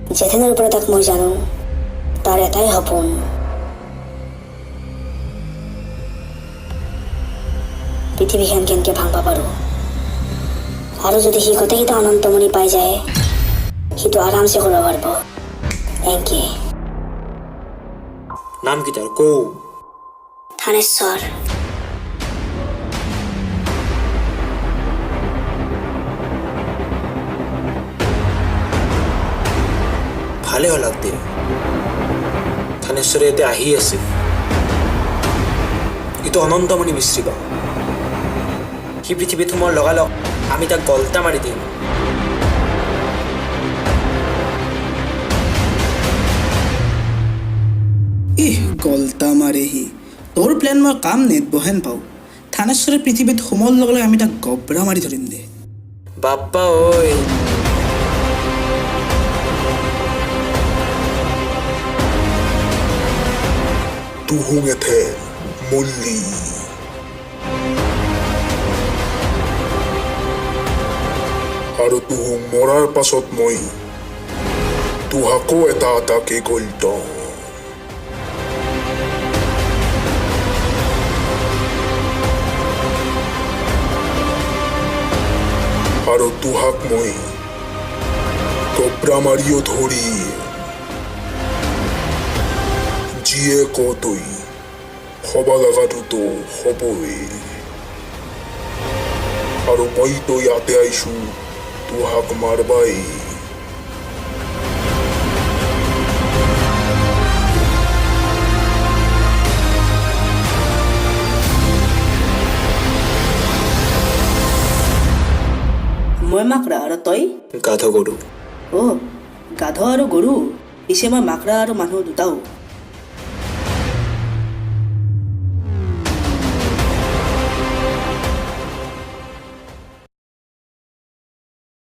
জেঠেনৰ ওপৰত তাক মই জানো তাৰ এটাই সপোন পৃথিৱীখন কেনেকৈ ভাঙব পাৰোঁ আৰু যদি সি গোটেইকেইটা অনন্তমণি পাই যায় সিটো আৰামছে কৰিব পাৰিব এনকে নাম কি তাৰ কৌ থানেশ্বৰ ভালে হ'ল দে থানেশ্বৰে ইয়াতে আহি আছে ইটো অনন্তমণি মিস্ত্ৰী বা সি পৃথিৱীত সোমোৱাৰ লগালগ আমি তাক গল্টা মাৰি দিম গল্টা মাৰেহি তোৰ প্লেন মই কাম নেদবহেন পাওঁ থানেশ্বৰে পৃথিৱীত সোমোৱাৰ লগে লগে আমি তাক গবৰা মাৰি ধৰিম দে বাপ্পা ঐ তুহুঙেথে মল্লী আৰু তুহুং মৰাৰ পাছত মই তুহাকো এটা এটাকে গল্টাম আৰু তুহাক মই গবৰা মাৰিও ধৰি যিয়ে ক তই হব লগাটোতো হবই আৰু মইতো ইয়াতে আইছো তুহাক মাৰবাই মই মাকৰা আৰু তই গাধ গৰু অ' গাধ আৰু গৰু পিছে মই মাকৰা আৰু মানুহ দুটাও